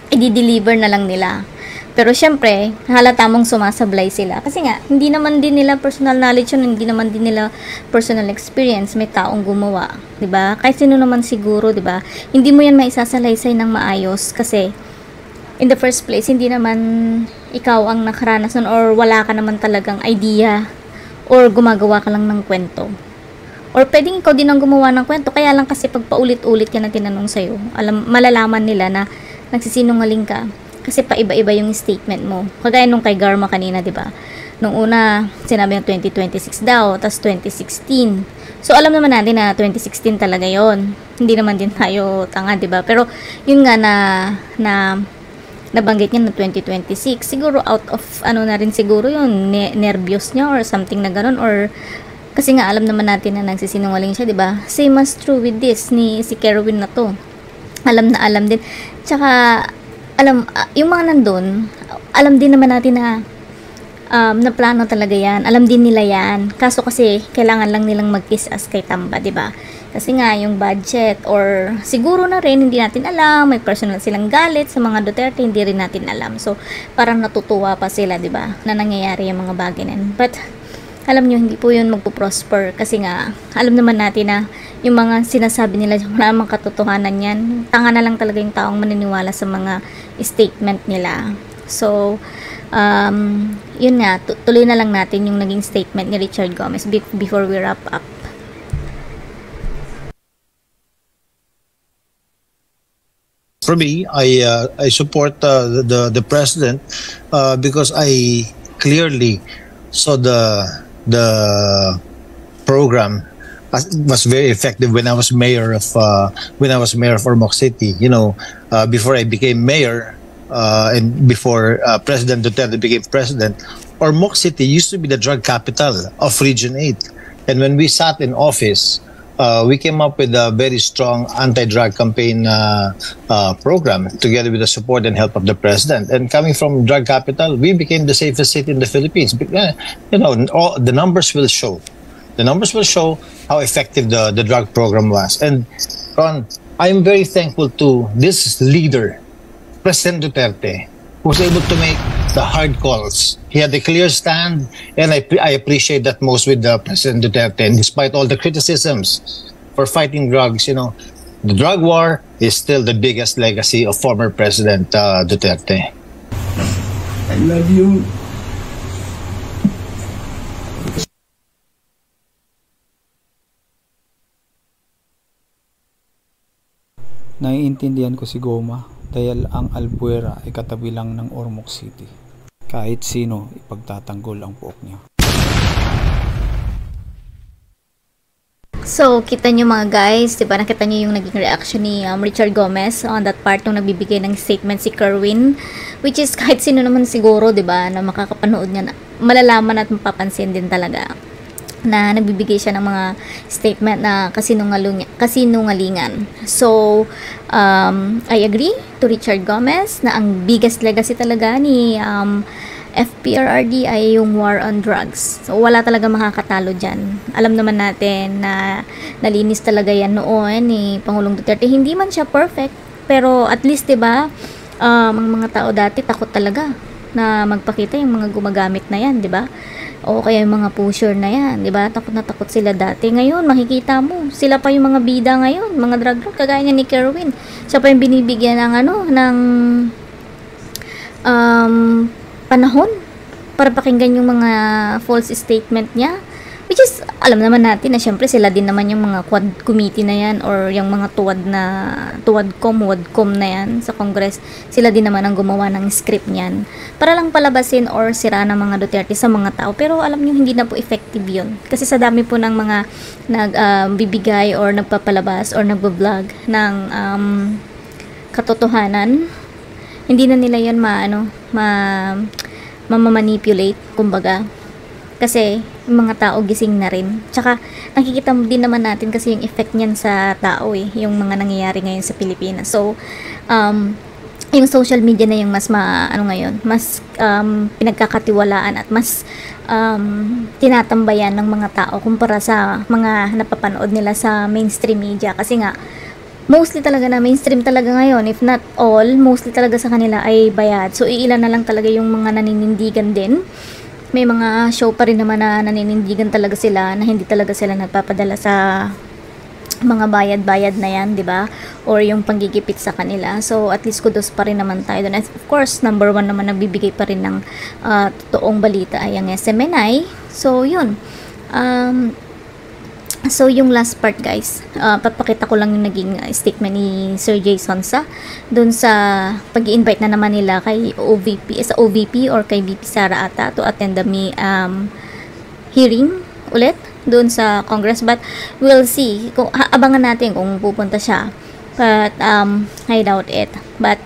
i-deliver na lang nila. Pero syempre, halata mong sumasablay sila. Kasi nga, hindi naman din nila personal knowledge yun, hindi naman din nila personal experience. May taong gumawa, 'di ba? Kahit sino naman siguro, 'di ba? Hindi mo yan maisasalaysay ng maayos kasi in the first place, hindi naman ikaw ang nakaranas nun or wala ka naman talagang idea or gumagawa ka lang ng kwento. Or pwedeng ikaw din ang gumawa ng kwento, kaya lang kasi pag paulit-ulit yan ang tinanong sa'yo, malalaman nila na nagsisinungaling ka. Kasi paiba-iba yung statement mo. Kagaya nung kay Garma kanina, di ba? Nung una, sinabi yung 2026 daw, tas 2016. So, alam naman natin na 2016 talaga yon. Hindi naman din tayo tanga, di ba? Pero, yun nga na nabanggit niya na 2026. Siguro out of, na rin siguro yun, nervyos niya or something na ganun. Or, kasi nga, alam naman natin na nagsisinungaling siya, di ba? Same as true with this, si Kerwin na to. Alam na alam din. Tsaka, yung mga nandun, alam din naman natin na plano talaga yan. Alam din nila yan. Kaso kasi, kailangan lang nilang mag-kiss as kay Tamba, diba? Kasi nga, yung budget, or siguro na rin, hindi natin alam. May personal silang galit sa mga Duterte, hindi rin natin alam. So, parang natutuwa pa sila, diba? Na nangyayari yung mga bagay na yun. But, alam nyo, hindi po yun magpo-prosper. Kasi nga, alam naman natin na yung mga sinasabi nila, wala namang katotohanan yan. Tanga na lang talaga yung taong maniniwala sa mga statement nila. So, yun nga, tuloy na lang natin yung naging statement ni Richard Gomez before we wrap up. For me, I support the president because I clearly saw the program was very effective when I was mayor of Ormoc City. You know, before I became mayor and before President Duterte became president, Ormoc City used to be the drug capital of Region 8. And when we sat in office, we came up with a very strong anti-drug campaign program together with the support and help of the president. And coming from drug capital, we became the safest city in the Philippines. You know, the numbers will show. The numbers will show how effective the drug program was. And Ron, I'm very thankful to this leader, President Duterte, who was able to make the hard calls. He had a clear stand, and I appreciate that most with President Duterte. And despite all the criticisms for fighting drugs, you know, the drug war is still the biggest legacy of former President Duterte. I love you. Naiintindihan ko si Goma dahil ang Albuera ay katabi lang ng Ormoc City. Kahit sino ipagtatanggol ang puok niya. So, kita nyo mga guys, diba, nakita nyo yung naging reaction ni Richard Gomez on that part nung nagbibigay ng statement si Kerwin, which is kahit sino naman siguro, diba, na makakapanood niya, malalaman at mapapansin din talaga na nagbibigay siya ng mga statement na kasinungalingan. So, I agree to Richard Gomez na ang biggest legacy talaga ni FPRRD ay yung war on drugs. So, wala talaga makakatalo dyan. Alam naman natin na nalinis talaga yan noon ni Pangulong Duterte. Hindi man siya perfect, pero at least, diba, ang mga tao dati takot talaga na magpakita yung mga gumagamit na yan, diba? O kaya yung mga pusher na yan, di ba? Takot na takot sila dati. Ngayon, makikita mo, sila pa yung mga bida ngayon, mga drug lord, kagaya niya ni Kerwin. Siya pa yung binibigyan ng panahon para pakinggan yung mga false statement niya. Which is, alam naman natin na syempre sila din naman yung mga quad committee na yan or yung mga wadcom na yan sa Congress. Sila din naman ang gumawa ng script niyan para lang palabasin or sira ng mga Duterte sa mga tao. Pero alam nyo, hindi na po effective yun. Kasi sa dami po ng mga nagbibigay or nagpapalabas or nagbablog ng katotohanan, hindi na nila yan ma-manipulate, kumbaga. Kasi yung mga tao gising na rin. Tsaka nakikita din naman natin kasi yung effect niyan sa tao yung mga nangyayari ngayon sa Pilipinas. So, yung social media na yung mas mas pinagkakatiwalaan at mas tinatambayan ng mga tao kumpara sa mga napapanood nila sa mainstream media. Kasi nga, mostly talaga na mainstream talaga ngayon, if not all, mostly talaga sa kanila ay bayad. So, iilan na lang talaga yung mga naninindigan din. May mga show pa rin naman na naninindigan talaga sila na hindi talaga sila nagpapadala sa mga bayad-bayad na yan, di ba? Or yung panggigipit sa kanila. So, at least kudos pa rin naman tayo doon. And of course, number one naman nagbibigay pa rin ng totoong balita ay ang SMNI. So, yun. So, yung last part guys, papakita ko lang yung naging statement ni Sir Jay Sonsa dun sa pag-i-invite na naman nila kay OVP or kay VP Sara ata to attend the hearing ulit dun sa Congress. But we'll see, kung abangan natin kung pupunta siya, but I doubt it. But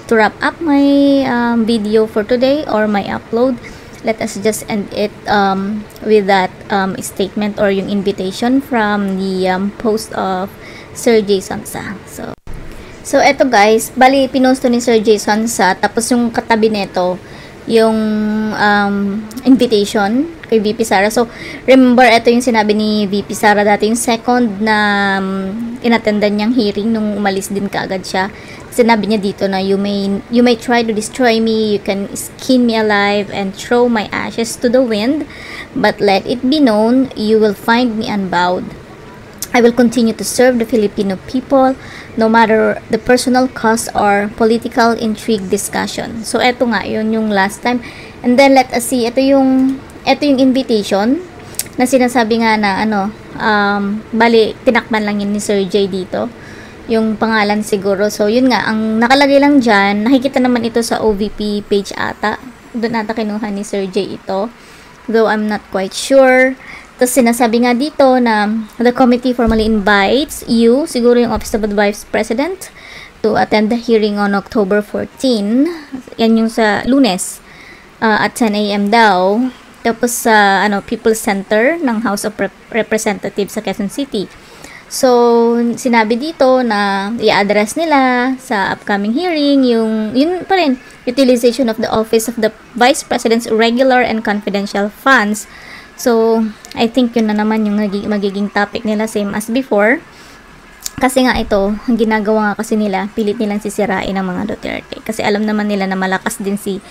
to wrap up my video for today or my upload, let us just end it with that statement or yung invitation from the post of Sir Jay Sonsa. So eto guys, bali pinost ni Sir Jay Sonsa, tapos yung katabi nito yung invitation kay VP Sara. So, remember, ito yung sinabi ni VP Sara dati, yung second na inattendan niyang hearing nung umalis din kaagad siya. Sinabi niya dito na you may try to destroy me, you can skin me alive and throw my ashes to the wind, but let it be known, you will find me unbowed. I will continue to serve the Filipino people no matter the personal cost or political intrigue discussion. So, eto nga, yun yung last time. And then, let us see, ito yung invitation na sinasabi nga na, bali, tinakman lang yun ni Sir J dito. Yung pangalan siguro. So, yun nga, ang nakalagay lang dyan, nakikita naman ito sa OVP page ata. Doon ata kinuha ni Sir J ito. Though, I'm not quite sure. Tapos sinasabi nga dito na the committee formally invites you, siguro yung Office of the Vice President, to attend the hearing on October 14. Yan yung sa Lunes at 10 a.m. daw. Tapos sa People's Center ng House of Representatives sa Quezon City. So, sinabi dito na i-address nila sa upcoming hearing yun pa rin, utilization of the Office of the Vice President's regular and confidential funds. So, I think yun na naman yung magiging topic nila, same as before. Kasi nga ito, ang ginagawa nga kasi nila, pilit nilang sisirain ng mga Duterte. Kasi alam naman nila na malakas din si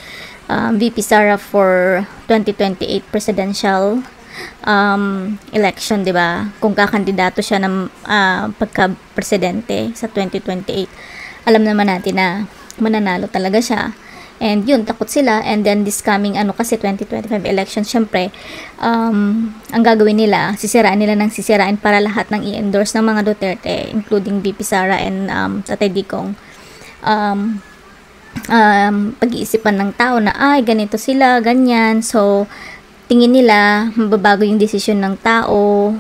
VP Sara for 2028 presidential election, di ba? Kung kakandidato siya ng pagka-presidente sa 2028, alam naman natin na mananalo talaga siya. And yun, takot sila. And then this coming kasi 2025 election, syempre ang gagawin nila, sisirain nila ng sisirain para lahat ng i-endorse ng mga Duterte, including VP Sara and Tatay Digong, pag-iisipan ng tao na ganito sila, ganyan. So tingin nila mababago yung desisyon ng tao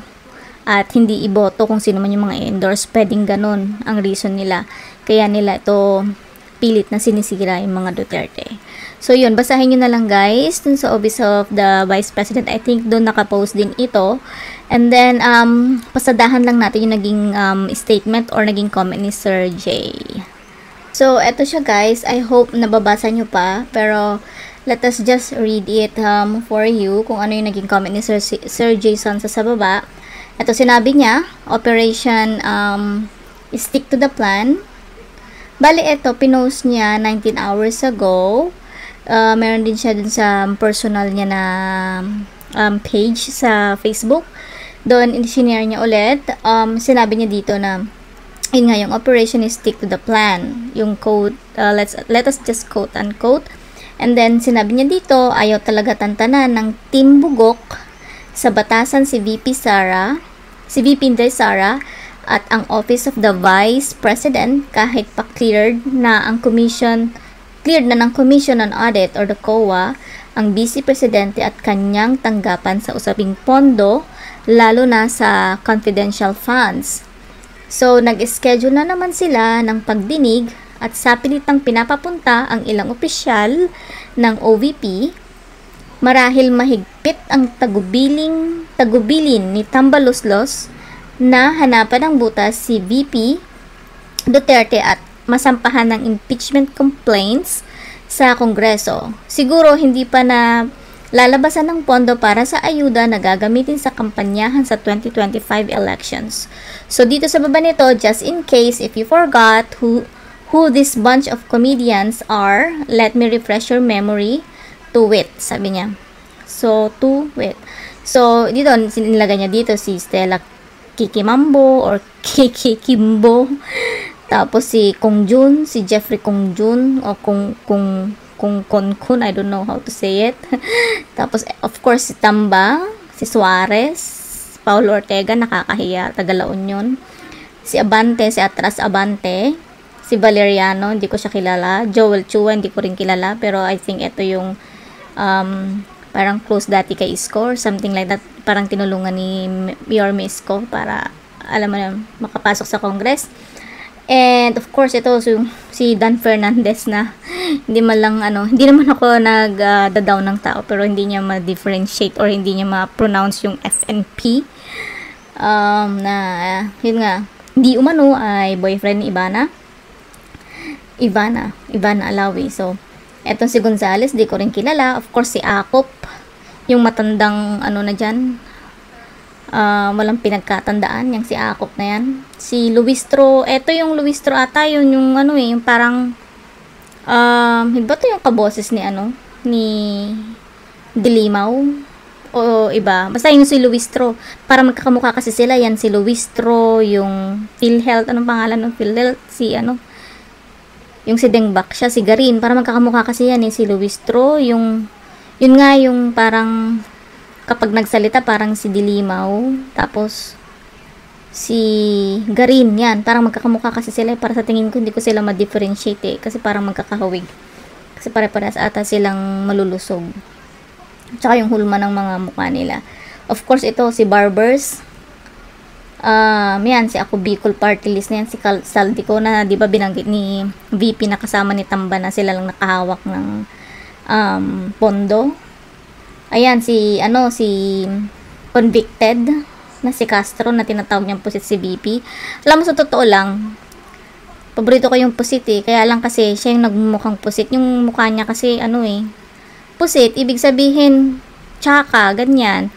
at hindi iboto kung sino man yung mga i-endorse. Pwedeng ganun ang reason nila, kaya nila ito pilit na sinisira yung mga Duterte. So yun, basahin nyo na lang guys dun sa Office of the Vice President. I think doon nakapost din ito. And then pasadahan lang natin yung naging statement or naging comment ni Sir J. So eto siya guys, I hope nababasa nyo pa, pero let us just read it for you kung ano yung naging comment ni Sir Jason sa baba. Ito sinabi niya, Operation Stick to the Plan. Bali, ito, pinost niya 19 hours ago. Meron din siya dun sa personal niya na page sa Facebook. Doon, sinare niya ulit. Sinabi niya dito na, yun nga, yung operation is stick to the plan. Yung quote, let us just quote unquote. And then, sinabi niya dito, ayaw talaga tantanan ng Team Bugok sa batasan si VP Inday Sara, at ang Office of the Vice President kahit pa cleared na ng Commission on Audit or the COA ang Vice Presidente at kanyang tanggapan sa usaping pondo, lalo na sa confidential funds. So, nag-schedule na naman sila ng pagdinig at sa pilitang pinapapunta ang ilang opisyal ng OVP. Marahil mahigpit ang tagubilin ni Tambaloslos na hanapan ng butas si VP Duterte at masampahan ng impeachment complaints sa Kongreso. Siguro hindi pa na lalabasan ng pondo para sa ayuda na gagamitin sa kampanyahan sa 2025 elections. So dito sa baba nito, just in case if you forgot who this bunch of comedians are, let me refresh your memory. To wit, sabi niya. So to wit. So dito nilagay niya dito si Stella Kikimambo or Kiki Kimbo. Tapos si Kong Jun, si Jeffrey Kong Jun o Kung I don't know how to say it. Tapos of course si Tamba, si Suarez, Paulo Ortega, nakakahiya, taga La Union. Si Abante, si Atras Abante, si Valeriano, hindi ko siya kilala. Joel Chua, hindi ko rin kilala, pero I think ito yung parang close dati kay Isko or something like that. Parang tinulungan ni Yorme Isko para, alam mo na, makapasok sa Congress. And of course, ito si Dan Fernandez na hindi man lang hindi naman ako nag-down ng tao, pero hindi niya ma-differentiate or hindi niya ma-pronounce yung FNP. Na yun nga, hindi umano ay boyfriend ni Ivana Alawi. So, etong si Gonzales, di ko rin kilala. Of course, si Akop, yung matandang ano na dyan, walang pinagkatandaan, yung si Akop na yan. Si Luistro, eto yung Luistro ata, yun yung ano yung parang, ba to yung kaboses ni ni Dilimaw? O iba. Basta yung si Luistro. Para magkakamukha kasi sila, yan si Luistro, yung PhilHealth, anong pangalan ng PhilHealth? Yung si Dengbak, siya si Garin. Para magkakamukha kasi yan si Luistro, yun nga yung parang kapag nagsalita parang si Dilimaw, tapos si Garin, yan, parang magkakamukha kasi sila. Para sa tingin ko, hindi ko sila ma-differentiate kasi parang magkakahawig. Kasi pare-parehas ata silang malulusog. Tsaka yung hulma ng mga mukha nila. Of course, ito, si Barbers. Yan, si Ako Bicol party list na yan, si Saldico na, di ba binanggit ni VP na kasama ni Tamba na sila lang nakahawak ng pondo. Ayan, si convicted na si Castro na tinatawag niyang pusit si VP. Alam mo, sa totoo lang, paborito ko yung pusit kaya lang kasi siya yung nagmumukhang pusit. Yung mukha niya kasi pusit, ibig sabihin tsaka, ganyan.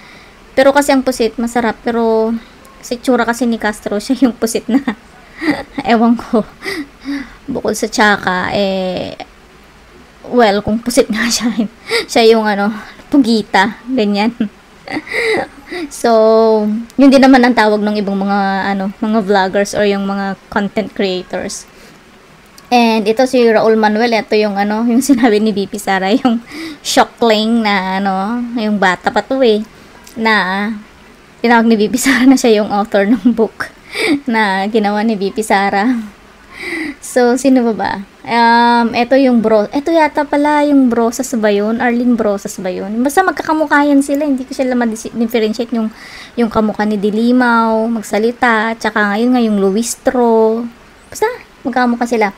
Pero kasi ang pusit masarap, pero si tsura kasi ni Castro, siya yung pusit na ewan ko, bukod sa tsaka well, kung pusit nga siya yung pugita, ganyan. So, yun din naman ang tawag ng ibang mga vloggers or yung mga content creators. And ito si Raul Manuel, ito yung yung sinabi ni VP Sara, yung shockling na yung bata pa to na tinawag ni VP Sara na siya yung author ng book na ginawa ni VP Sara. So, sino ba? Ito yung ito yata pala yung Brosas ba yun? Arlene Brosas ba yun? Basta magkakamukha yan sila, hindi ko sila ma-differentiate yung kamukha ni Dilimaw, magsalita, tsaka ngayon nga yung Luistro. Basta magkakamukha sila.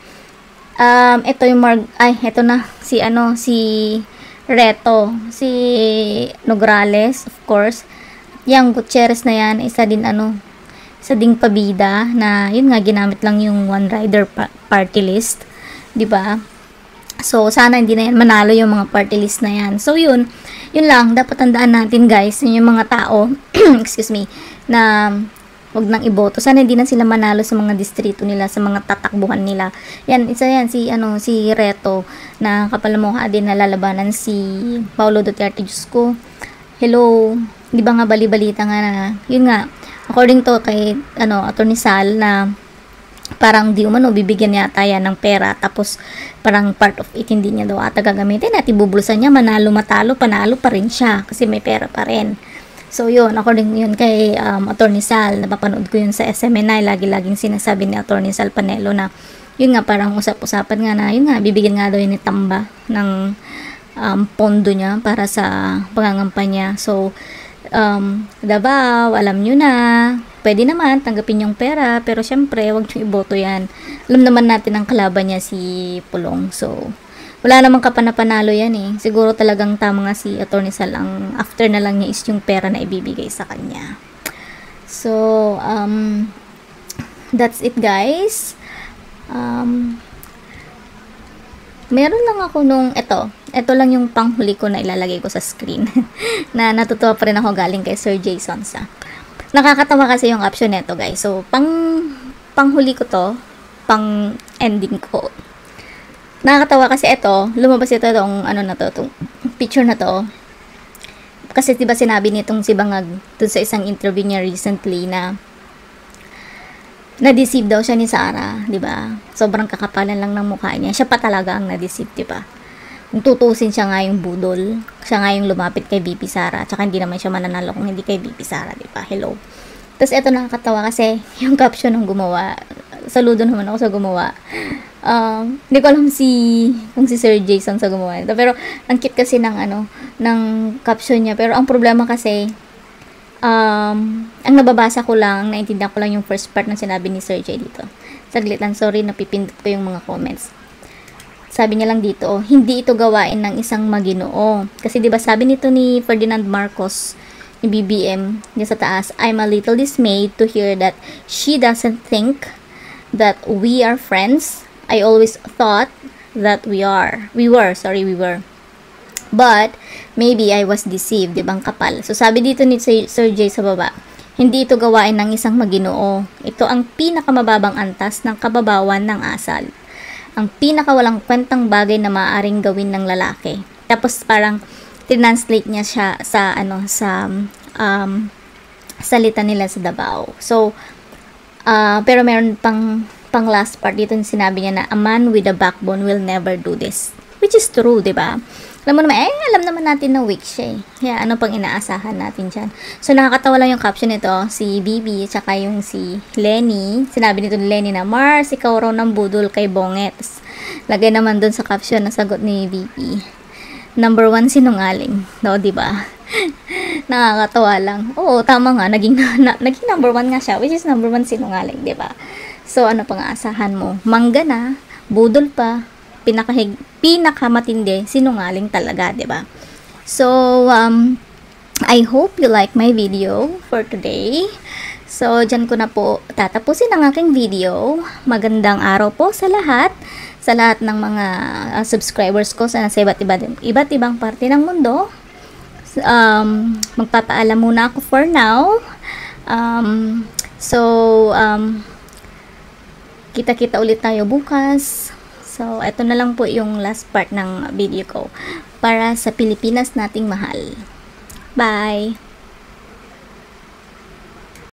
Ito yung ito na si Reto, si Nograles, of course. Yang Gutierrez na yan, isa ding pabida na yun nga ginamit lang yung one rider party list, 'di ba? So sana hindi na yan manalo yung mga party list na yan. So yun lang dapat tandaan natin, guys, yung mga tao excuse me, na wag nang iboto. Sana hindi na sila manalo sa mga distrito nila, sa mga tatakbuhan nila. Yan, isa yan, si Reto, na kapalamukha din na lalabanan si Paulo Duterte. Diyos ko, hello, di ba nga bali-balita nga na, yun nga, according to kay, Attorney Sal, na parang di umano, bibigyan yata yan ng pera, tapos parang part of it hindi niya daw ata gagamitin at ibubulsan niya, manalo matalo, panalo pa rin siya, kasi may pera pa rin. So yun, according yun kay Attorney Sal, napapanood ko yun sa SMNI, lagi-laging sinasabi ni Attorney Sal Panelo na yun nga, parang usap-usapan nga na yun nga, bibigyan nga daw yun ni Tamba ng pondo niya para sa pangangampanya. So Davao, alam nyo na, pwede naman tanggapin yung pera, pero syempre wag nyo iboto yan. Alam naman natin ang kalaban niya si Pulong, so wala namang kapanapanalo yan siguro talagang tama nga si Attorney Sal, ang after na lang niya is yung pera na ibibigay sa kanya. So that's it, guys. Meron lang ako nung ito lang yung panghuli ko na ilalagay ko sa screen na natutuwa pa rin ako, galing kay Sir Jason sa. Nakakatawa kasi yung option nito, guys. So panghuli ko to, pang ending ko. Nakakatawa kasi lumabas itong itong picture na to. Kasi diba sinabi nitong si Bangag dun sa isang interview niya recently na na-deceive daw siya ni Sara, diba? Sobrang kakapalan lang ng mukha niya. Siya pa talaga ang na-deceive, diba? Kung tutusin siya nga yung budol, siya nga yung lumapit kay VP Sara, tsaka hindi naman siya mananalo kung hindi kay VP Sara, diba? Hello. Tapos ito nakakatawa kasi yung caption ng gumawa. Saludo naman ako sa gumawa. Hindi ko alam kung si Sir Jason sa gumawa nito. Pero ang cute kasi ng caption niya. Pero ang problema kasi, ang nababasa ko lang, naintindihan ko lang yung first part ng sinabi ni Sir Jay dito. Saglit lang, sorry, napipindot ko yung mga comments. Sabi niya lang dito, hindi ito gawain ng isang maginoo. Kasi diba sabi nito ni Ferdinand Marcos, ni BBM, niya sa taas, I'm a little dismayed to hear that she doesn't think that we are friends. I always thought that we were. But maybe I was deceived, di ba? Ang kapal. So, sabi dito ni Sir Jay sa baba, hindi ito gawain ng isang maginoo. Ito ang pinakamababang antas ng kababawan ng asal. Ang pinakawalang kwentang bagay na maaaring gawin ng lalaki. Tapos parang tinranslate niya siya sa salita nila sa Davao. So, pero meron pang last part dito sinabi niya na a man with a backbone will never do this. Which is true, di ba? Alam naman natin na weak siya eh. Kaya ano pang inaasahan natin dyan. So, nakakatawa lang yung caption nito. Si Bibi, tsaka yung si Lenny. Sinabi nito ni Lenny na, Mars, ikaw raw ng budol kay Bonget. Lagay naman dun sa caption na sagot ni Bibi. Number 1, sinungaling. No, di ba? Nakakatawa lang. Oo, tama nga. Naging number 1 nga siya. Which is number 1, sinungaling, di ba? So, ano pang aasahan mo? Mangga na, budol pa, pinakamatindi, sinungaling talaga, di ba? So, I hope you like my video for today. So, dyan ko na po tatapusin ang aking video. Magandang araw po sa lahat ng mga subscribers ko sa iba't ibang parte ng mundo. Magpapaalam muna ako for now. Kita-kita ulit tayo bukas. So, ito na lang po yung last part ng video ko para sa Pilipinas nating mahal. Bye!